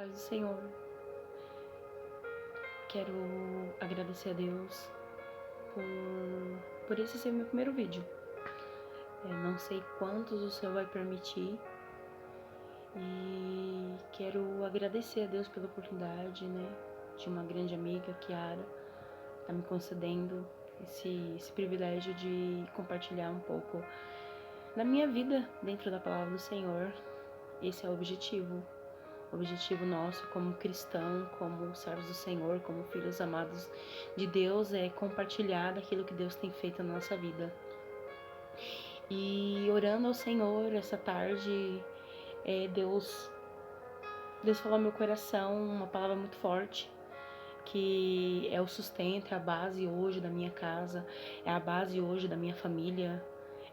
Paz do Senhor. Quero agradecer a Deus por esse ser meu primeiro vídeo. Não sei quantos o Senhor vai permitir e quero agradecer a Deus pela oportunidade, de uma grande amiga, Kiara, tá me concedendo esse privilégio de compartilhar um pouco da minha vida dentro da palavra do Senhor. Esse é o objetivo. O objetivo nosso como cristão, como servos do Senhor, como filhos amados de Deus é compartilhar daquilo que Deus tem feito na nossa vida. E orando ao Senhor essa tarde, Deus falou ao meu coração uma palavra muito forte, que é o sustento, é a base hoje da minha casa, é a base hoje da minha família,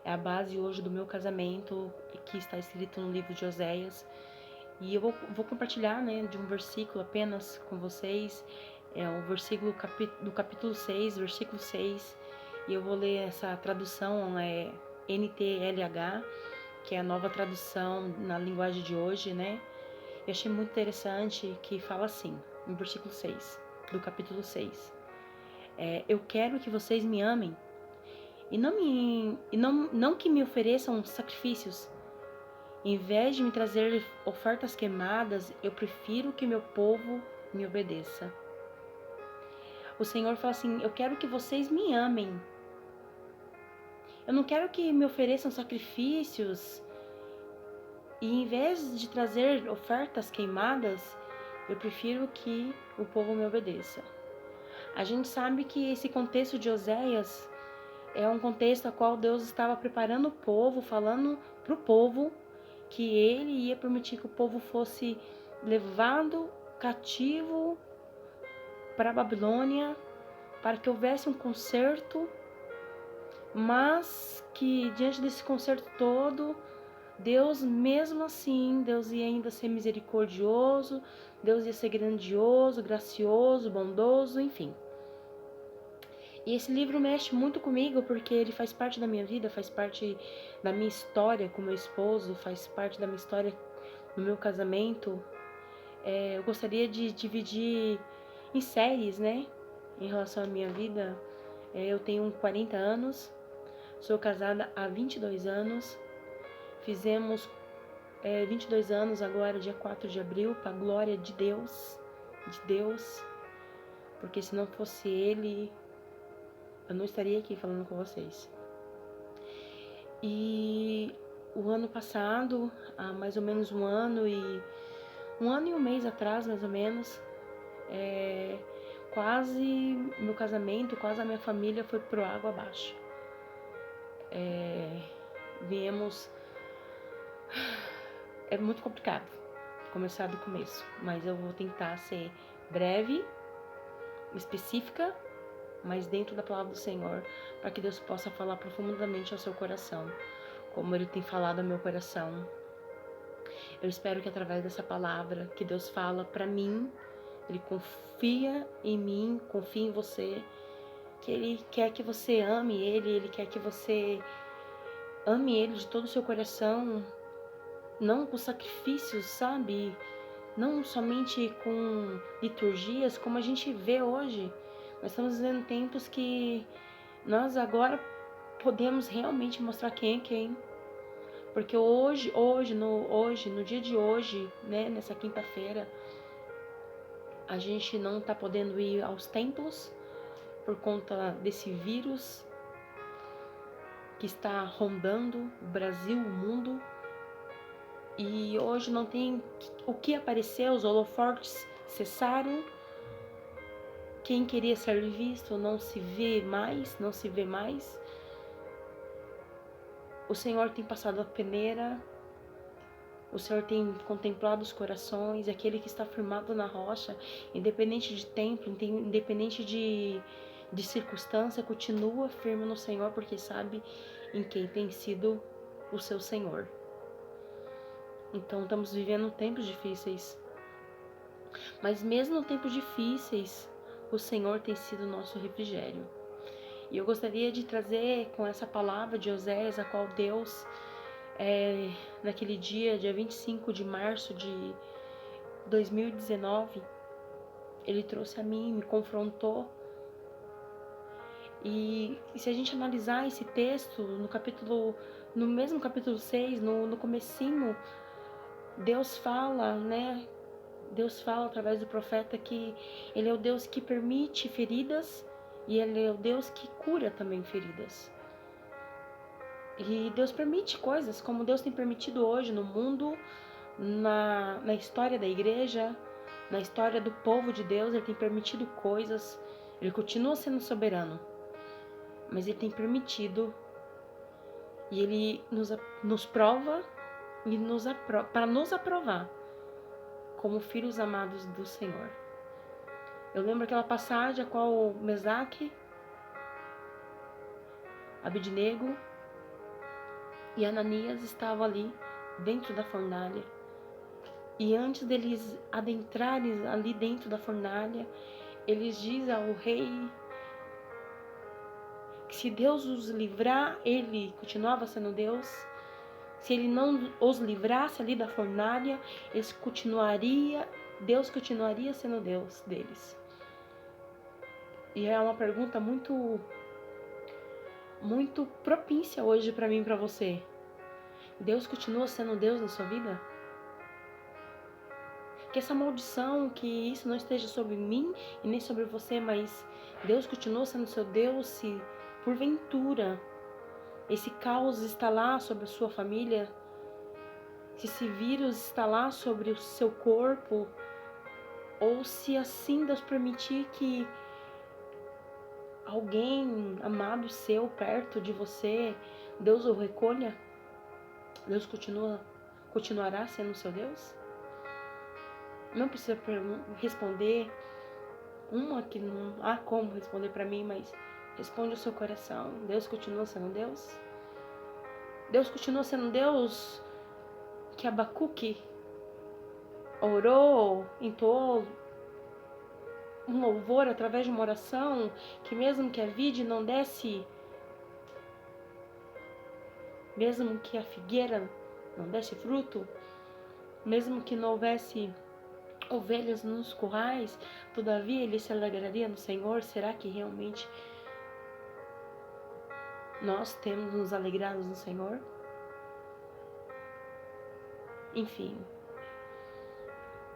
é a base hoje do meu casamento, que está escrito no livro de Oséias. E eu vou compartilhar, de um versículo apenas com vocês. É o versículo do capítulo 6, versículo 6. E eu vou ler essa tradução, NTLH, que é a nova tradução na linguagem de hoje, Eu achei muito interessante que fala assim, no versículo 6, do capítulo 6. Eu quero que vocês me amem e não que me ofereçam sacrifícios. Em vez de me trazer ofertas queimadas, eu prefiro que meu povo me obedeça. O Senhor fala assim, eu quero que vocês me amem. Eu não quero que me ofereçam sacrifícios. E em vez de trazer ofertas queimadas, eu prefiro que o povo me obedeça. A gente sabe que esse contexto de Oséias é um contexto a qual Deus estava preparando o povo, falando para o povo que ele ia permitir que o povo fosse levado cativo para a Babilônia, para que houvesse um conserto, mas que diante desse conserto todo, Deus mesmo assim, Deus ia ainda ser misericordioso, Deus ia ser grandioso, gracioso, bondoso, enfim. E esse livro mexe muito comigo porque ele faz parte da minha vida, faz parte da minha história com meu esposo, faz parte da minha história no meu casamento. Eu gostaria de dividir em séries, em relação à minha vida. Eu tenho 40 anos, sou casada há 22 anos, fizemos 22 anos agora, dia 4 de abril, para a glória de Deus, porque se não fosse Ele, eu não estaria aqui falando com vocês. E o ano passado, há mais ou menos um ano e um mês atrás, mais ou menos, quase meu casamento, quase a minha família foi pro água abaixo. Viemos... É muito complicado começar do começo, mas eu vou tentar ser breve, específica, mas dentro da palavra do Senhor, para que Deus possa falar profundamente ao seu coração, como Ele tem falado ao meu coração. Eu espero que através dessa palavra que Deus fala para mim, Ele confia em mim, confia em você, que Ele quer que você ame Ele quer que você ame Ele de todo o seu coração, não com sacrifícios, sabe? Não somente com liturgias, como a gente vê hoje. Nós estamos vivendo tempos que nós agora podemos realmente mostrar quem é quem. Porque hoje, no dia de hoje, nessa quinta-feira, a gente não tá podendo ir aos templos por conta desse vírus que está rondando o Brasil, o mundo. E hoje não tem o que aparecer, os holofotes cessaram. Quem queria ser visto não se vê mais, O Senhor tem passado a peneira, o Senhor tem contemplado os corações, aquele que está firmado na rocha, independente de tempo, independente de circunstância, continua firme no Senhor, porque sabe em quem tem sido o seu Senhor. Então estamos vivendo tempos difíceis, mas mesmo em tempos difíceis, o Senhor tem sido o nosso refrigério. E eu gostaria de trazer com essa palavra de Oséias, a qual Deus, naquele dia 25 de março 2019, ele trouxe a mim, me confrontou. E se a gente analisar esse texto no mesmo capítulo 6, no comecinho, Deus fala, né? Deus fala através do profeta que ele é o Deus que permite feridas e ele é o Deus que cura também feridas. E Deus permite coisas, como Deus tem permitido hoje no mundo, na história da igreja, na história do povo de Deus. Ele tem permitido coisas, ele continua sendo soberano, mas ele tem permitido e ele nos prova e para nos aprovar como filhos amados do Senhor. Eu lembro aquela passagem a qual Mesaque, Abednego e Ananias estavam ali dentro da fornalha. E antes deles adentrarem ali dentro da fornalha, eles dizem ao rei que se Deus os livrar, ele continuava sendo Deus. Se ele não os livrasse ali da fornalha, Deus continuaria sendo Deus deles. E é uma pergunta muito propícia hoje para mim e para você. Deus continua sendo Deus na sua vida? Que essa maldição, que isso não esteja sobre mim e nem sobre você, mas Deus continua sendo seu Deus. Se porventura esse caos está lá sobre a sua família, se esse vírus está lá sobre o seu corpo, ou se assim Deus permitir que alguém amado seu perto de você, Deus o recolha, Deus continuará sendo seu Deus? Não precisa responder uma que não há como responder para mim, mas responde o seu coração. Deus continua sendo Deus? Deus continua sendo Deus que Abacuque orou, entoou um louvor através de uma oração, que mesmo que a vide não desse, mesmo que a figueira não desse fruto, mesmo que não houvesse ovelhas nos currais, todavia ele se alegraria no Senhor? Será que realmente nós temos nos alegrado no Senhor? Enfim,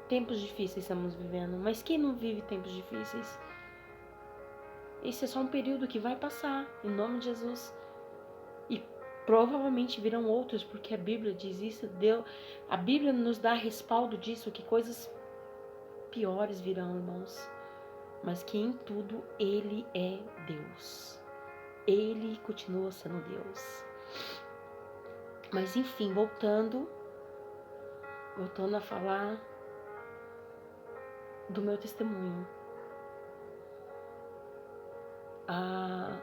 tempos difíceis estamos vivendo, mas quem não vive tempos difíceis? Esse é só um período que vai passar, em nome de Jesus. E provavelmente virão outros, porque a Bíblia diz isso. A Bíblia nos dá respaldo disso, que coisas piores virão, irmãos. Mas que em tudo Ele é Deus. Ele continua sendo Deus. Mas enfim, voltando a falar do meu testemunho. Há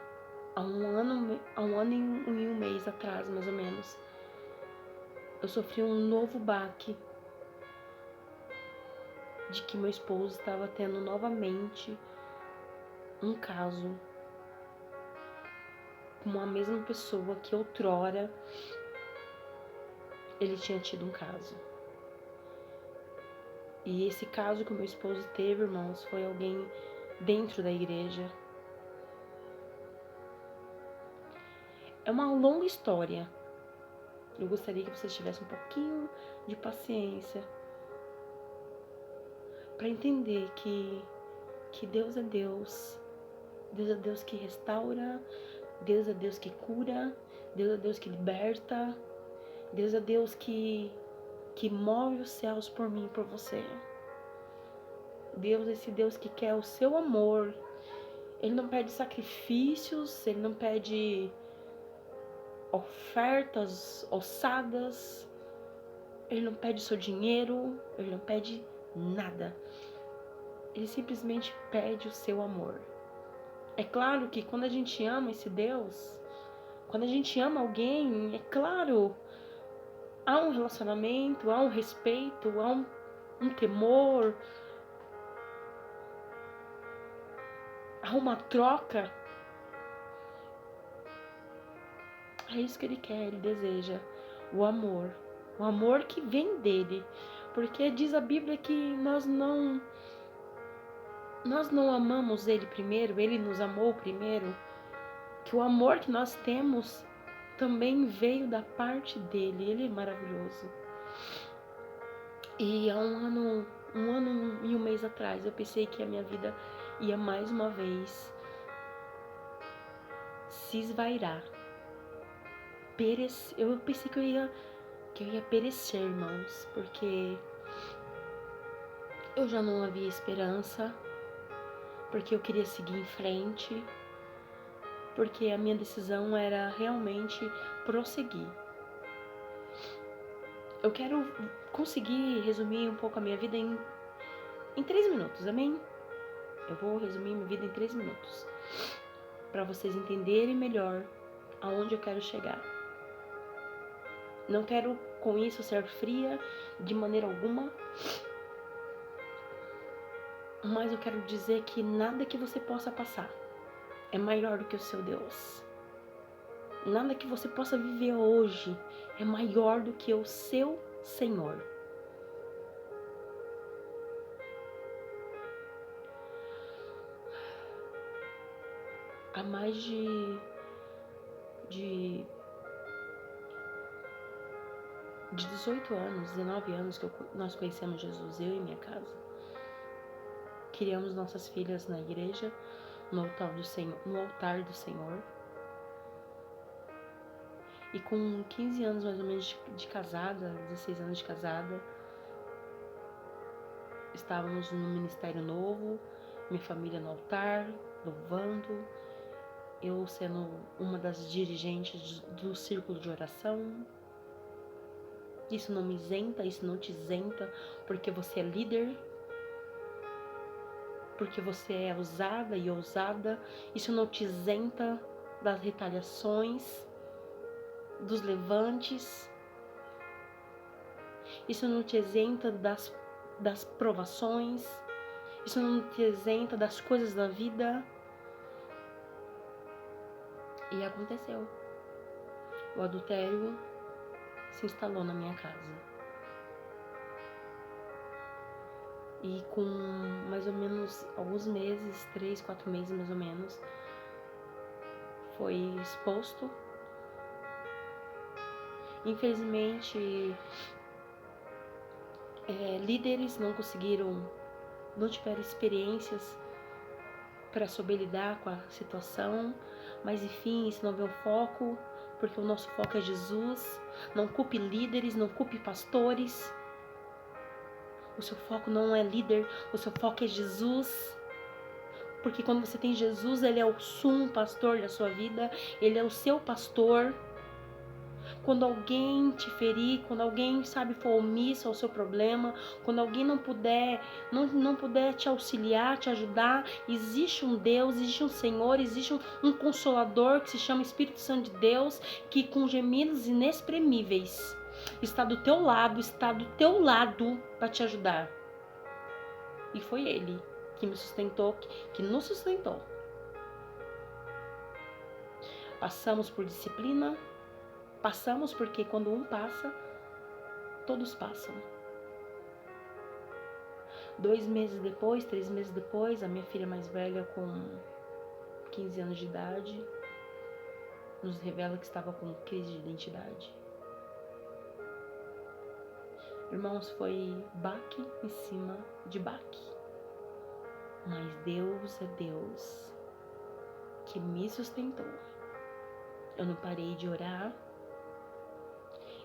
um ano e um mês atrás, mais ou menos, eu sofri um novo baque de que meu esposo estava tendo novamente um caso com a mesma pessoa que outrora ele tinha tido um caso. E esse caso que o meu esposo teve, irmãos, foi alguém dentro da igreja. É uma longa história. Eu gostaria que vocês tivessem um pouquinho de paciência para entender que Deus é Deus. Deus é Deus que restaura. Deus é Deus que cura. Deus é Deus que liberta. Deus é Deus que move os céus por mim e por você. Deus é esse Deus que quer o seu amor. Ele não pede sacrifícios, ele não pede ofertas ossadas, ele não pede seu dinheiro, ele não pede nada. Ele simplesmente pede o seu amor. É claro que quando a gente ama esse Deus, quando a gente ama alguém, é claro, há um relacionamento, há um respeito, há um temor, há uma troca. É isso que ele quer, ele deseja. O amor que vem dele. Porque diz a Bíblia que nós não amamos Ele primeiro, Ele nos amou primeiro, que o amor que nós temos também veio da parte dele. Ele é maravilhoso. E há um ano e um mês atrás, eu pensei que a minha vida ia mais uma vez se esvairar. Eu pensei que eu ia perecer, irmãos, porque eu já não havia esperança, porque eu queria seguir em frente, porque a minha decisão era realmente prosseguir. Eu quero conseguir resumir um pouco a minha vida em 3 minutos, amém? Eu vou resumir minha vida em 3 minutos, para vocês entenderem melhor aonde eu quero chegar. Não quero com isso ser fria de maneira alguma, mas eu quero dizer que nada que você possa passar é maior do que o seu Deus. Nada que você possa viver hoje é maior do que o seu Senhor. Há mais de 18 anos, 19 anos que nós conhecemos Jesus, eu e minha casa. Criamos nossas filhas na igreja, no altar do Senhor. E com 15 anos mais ou menos de casada, 16 anos de casada, estávamos no ministério novo, minha família no altar, louvando, eu sendo uma das dirigentes do círculo de oração. Isso não me isenta, isso não te isenta, porque você é líder, porque você é usada e ousada. Isso não te isenta das retaliações, dos levantes. Isso não te isenta das provações. Isso não te isenta das coisas da vida. E aconteceu. O adultério se instalou na minha casa. E com mais ou menos alguns meses, 3, 4 meses mais ou menos, foi exposto. Infelizmente, líderes não tiveram experiências para saber lidar com a situação, mas enfim, isso não é o foco, porque o nosso foco é Jesus. Não culpe líderes, não culpe pastores. O seu foco não é líder, o seu foco é Jesus. Porque quando você tem Jesus, Ele é o sumo pastor da sua vida, Ele é o seu pastor. Quando alguém te ferir, quando alguém, for omisso ao seu problema, quando alguém não puder te auxiliar, te ajudar, existe um Deus, existe um Senhor, existe um Consolador que se chama Espírito Santo de Deus, que com gemidos inexprimíveis está do teu lado para te ajudar. E foi Ele que me sustentou, que nos sustentou. Passamos por disciplina. Passamos porque quando um passa, todos passam. 2 meses depois, 3 meses depois, a minha filha mais velha, com 15 anos de idade, nos revela que estava com crise de identidade. Irmãos, foi baque em cima de baque. Mas Deus é Deus que me sustentou. Eu não parei de orar.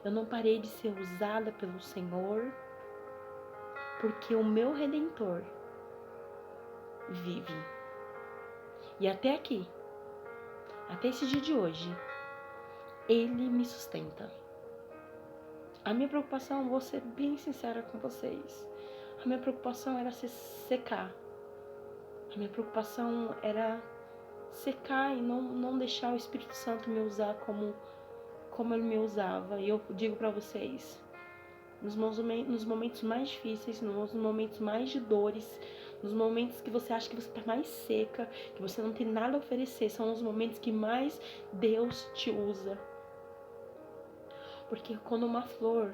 Eu não parei de ser usada pelo Senhor, porque o meu Redentor vive. E até aqui, até esse dia de hoje, Ele me sustenta. A minha preocupação, vou ser bem sincera com vocês, a minha preocupação era se secar. A minha preocupação era secar e não deixar o Espírito Santo me usar como Ele me usava. E eu digo para vocês, nos momentos mais difíceis, nos momentos mais de dores, nos momentos que você acha que você está mais seca, que você não tem nada a oferecer, são os momentos que mais Deus te usa. Porque quando uma flor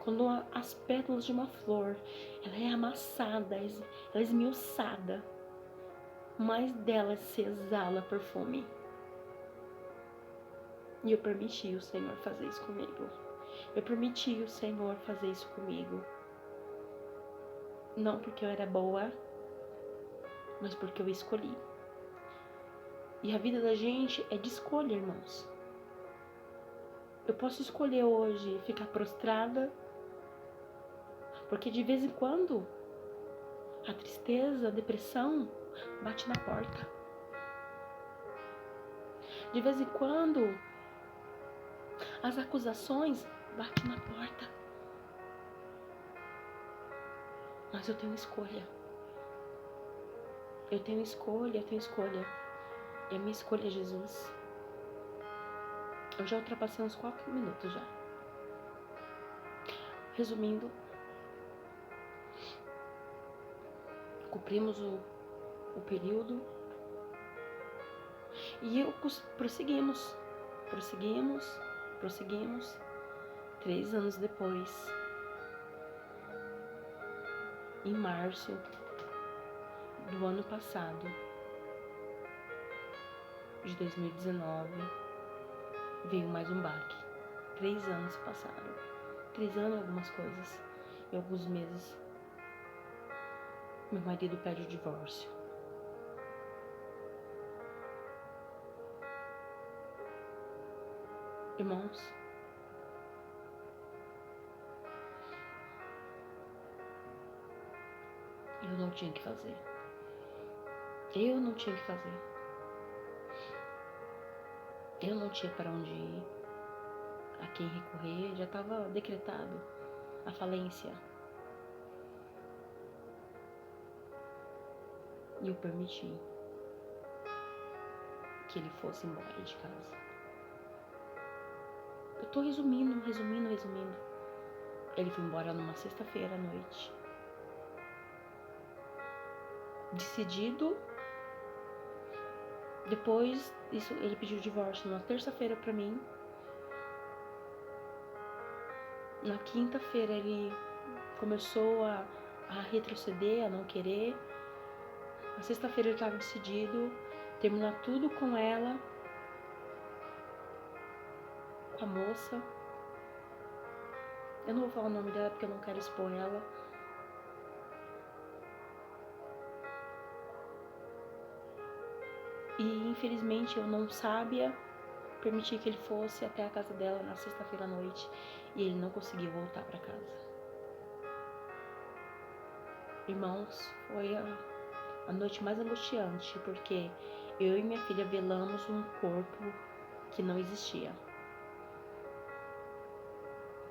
Quando as pétalas de uma flor, ela é amassada, ela é esmiuçada, mais dela se exala perfume. E eu permiti o Senhor fazer isso comigo. Eu permiti o Senhor fazer isso comigo. Não porque eu era boa, mas porque eu escolhi. E a vida da gente é de escolha, irmãos. Eu posso escolher hoje ficar prostrada, porque de vez em quando a tristeza, a depressão bate na porta. De vez em quando as acusações batem na porta. Mas eu tenho escolha. Eu tenho escolha, eu tenho escolha. E a minha escolha é Jesus. Eu já ultrapassei uns 4 minutos já. Resumindo, cumprimos o período e prosseguimos. 3 anos depois, em março do ano passado, de 2019, veio mais um baque. 3 anos se passaram. 3 anos algumas coisas. E alguns meses, meu marido pede o divórcio. Irmãos, eu não tinha o que fazer. Eu não tinha o que fazer. Eu não tinha para onde ir, a quem recorrer, já estava decretado a falência. E eu permiti que ele fosse embora de casa. Eu tô resumindo. Ele foi embora numa sexta-feira à noite. Decidido. Depois, ele pediu o divórcio na terça-feira pra mim. Na quinta-feira ele começou a retroceder, a não querer. Na sexta-feira ele estava decidido terminar tudo com ela, com a moça. Eu não vou falar o nome dela porque eu não quero expor ela. E infelizmente eu, não sábia, permiti que ele fosse até a casa dela na sexta-feira à noite e ele não conseguiu voltar para casa. Irmãos, foi a noite mais angustiante, porque eu e minha filha velamos um corpo que não existia.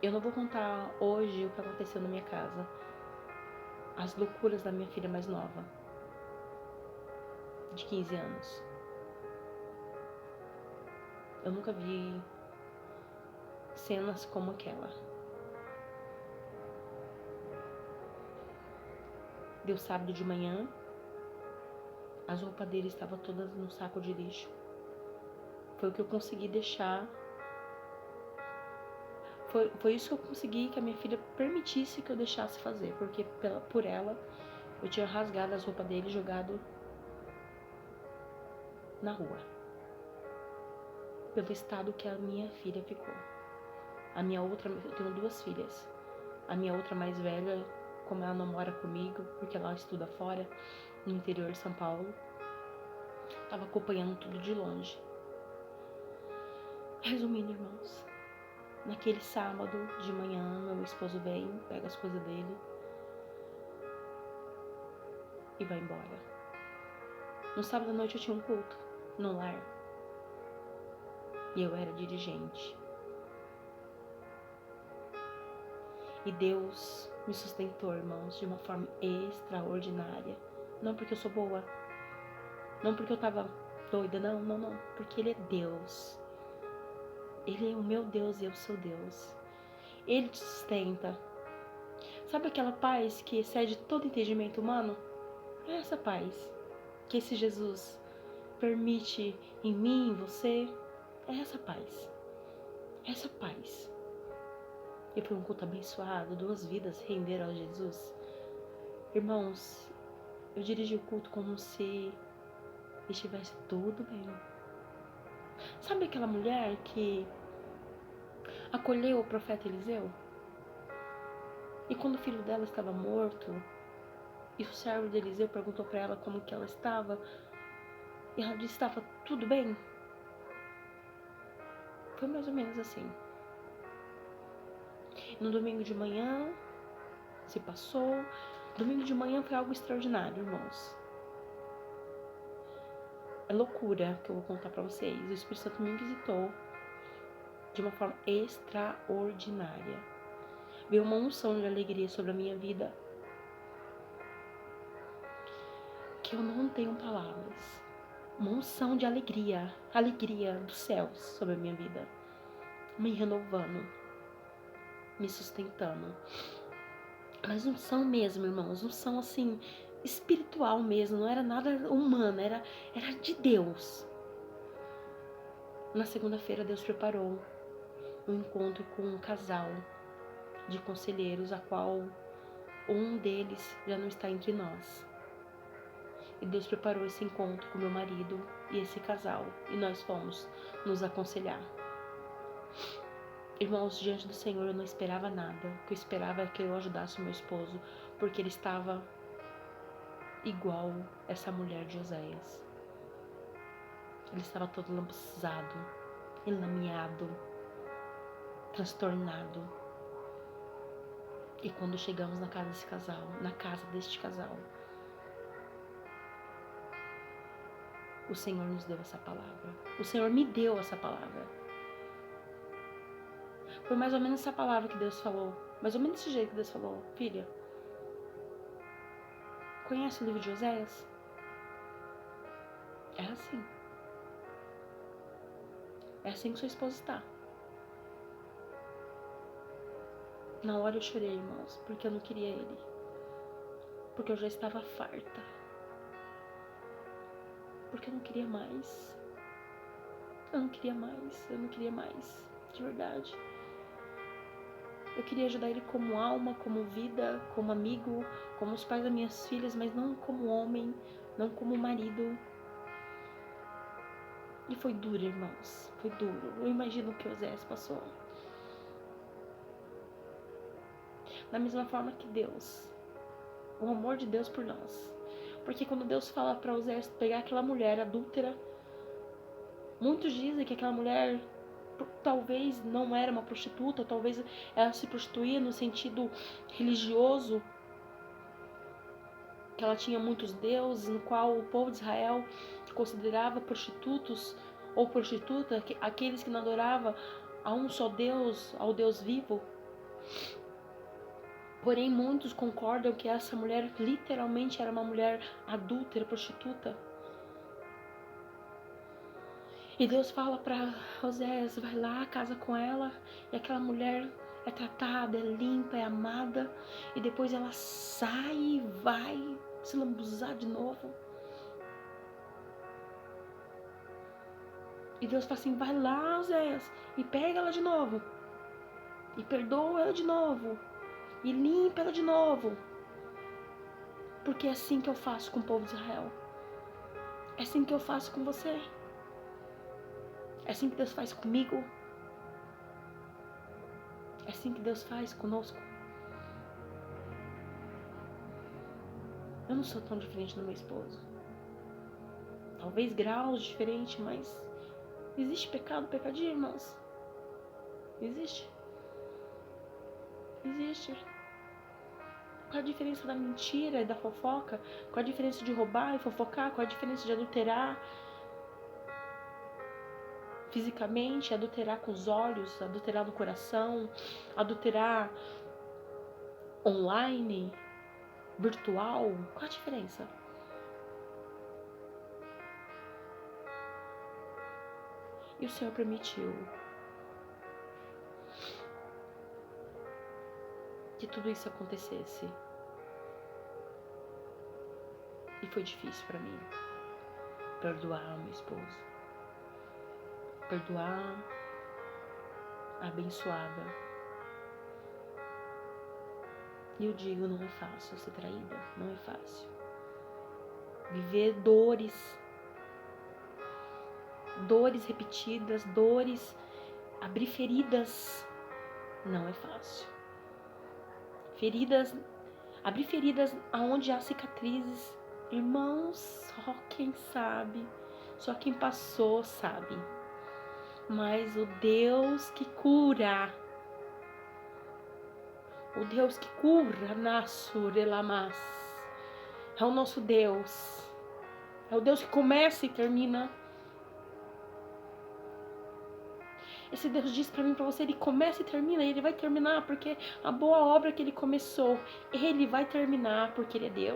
Eu não vou contar hoje o que aconteceu na minha casa, as loucuras da minha filha mais nova, de 15 anos. Eu nunca vi cenas como aquela. Deu sábado de manhã, as roupas dele estavam todas no saco de lixo. Foi o que eu consegui deixar. Foi isso que eu consegui que a minha filha permitisse que eu deixasse fazer, porque por ela eu tinha rasgado as roupas dele e jogado na rua. Pelo estado que a minha filha ficou. Eu tenho 2 filhas. A minha outra mais velha, como ela não mora comigo, porque ela estuda fora, no interior de São Paulo, estava acompanhando tudo de longe. Resumindo, irmãos, naquele sábado de manhã, meu esposo vem, pega as coisas dele e vai embora. No sábado à noite eu tinha um culto no lar e eu era dirigente. E Deus me sustentou, irmãos, de uma forma extraordinária. Não porque eu sou boa, não porque eu tava doida, não, porque Ele é Deus. Ele é o meu Deus e eu sou Deus. Ele te sustenta. Sabe aquela paz que excede todo entendimento humano? É essa paz que esse Jesus permite em mim, em você. É essa paz. Essa paz. E foi um culto abençoado, 2 vidas renderam a Jesus. Irmãos, eu dirigi o culto como se estivesse tudo bem. Sabe aquela mulher que acolheu o profeta Eliseu? E quando o filho dela estava morto, e o servo de Eliseu perguntou para ela como que ela estava, e ela disse que estava tudo bem? Foi mais ou menos assim. No domingo de manhã, se passou. Domingo de manhã foi algo extraordinário, irmãos. É loucura que eu vou contar pra vocês. O Espírito Santo me visitou de uma forma extraordinária. Veio uma unção de alegria sobre a minha vida que eu não tenho palavras. Uma unção de alegria, alegria dos céus sobre a minha vida, me renovando, me sustentando. Mas unção mesmo, irmãos, unção assim, espiritual mesmo, não era nada humano, era de Deus. Na segunda-feira, Deus preparou um encontro com um casal de conselheiros, a qual um deles já não está entre nós. E Deus preparou esse encontro com meu marido e esse casal, e nós fomos nos aconselhar. Irmãos, diante do Senhor eu não esperava nada. O que eu esperava é que eu ajudasse o meu esposo, porque ele estava igual essa mulher de Oséias. Ele estava todo lambuzado, enlameado, transtornado. E quando chegamos na casa deste casal, o Senhor nos deu essa palavra. O Senhor me deu essa palavra. Foi mais ou menos essa palavra que Deus falou. Mais ou menos desse jeito que Deus falou. Filha, conhece o livro de Oséias? É assim. É assim que sua esposa está. Na hora eu chorei, irmãos, porque eu não queria ele. Porque eu já estava farta. Porque eu não queria mais. Eu não queria mais. De verdade. Eu queria ajudar ele como alma, como vida, como amigo, como os pais das minhas filhas, mas não como homem, não como marido. E foi duro, irmãos. Foi duro. Eu imagino o que Oséias passou. Da mesma forma que Deus. O amor de Deus por nós. Porque quando Deus fala para Oséias pegar aquela mulher adúltera, muitos dizem que aquela mulher talvez não era uma prostituta, talvez ela se prostituía no sentido religioso, que ela tinha muitos deuses, no qual o povo de Israel considerava prostitutos ou prostituta aqueles que não adoravam a um só Deus, ao Deus vivo. Porém, muitos concordam que essa mulher literalmente era uma mulher adúltera, prostituta. E Deus fala para Oséias, vai lá, casa com ela, e aquela mulher é tratada, é limpa, é amada, e depois ela sai e vai se lambuzar de novo. E Deus fala assim, vai lá, Oséias, e pega ela de novo, e perdoa ela de novo, e limpa ela de novo. Porque é assim que eu faço com o povo de Israel. É assim que eu faço com você. É assim que Deus faz comigo. É assim que Deus faz conosco. Eu não sou tão diferente do meu esposo. Talvez graus diferentes, mas existe pecado, pecadinho, irmãos? Existe. Existe. Qual a diferença da mentira e da fofoca? Qual a diferença de roubar e fofocar? Qual a diferença de adulterar fisicamente, adulterar com os olhos, adulterar no coração, adulterar online, virtual? Qual a diferença? E o Senhor permitiu que tudo isso acontecesse. E foi difícil para mim perdoar o meu esposo, perdoar a abençoada, E eu digo, não é fácil ser traída, não é fácil. Viver dores repetidas, abrir feridas, não é fácil. Abrir feridas aonde há cicatrizes, irmãos, só quem sabe, só quem passou sabe. Mas o Deus que cura, Nasurelamas, é o nosso Deus. É o Deus que começa e termina. Esse Deus diz pra mim, pra você, ele começa e termina, e ele vai terminar, porque a boa obra que ele começou, ele vai terminar, porque ele é Deus.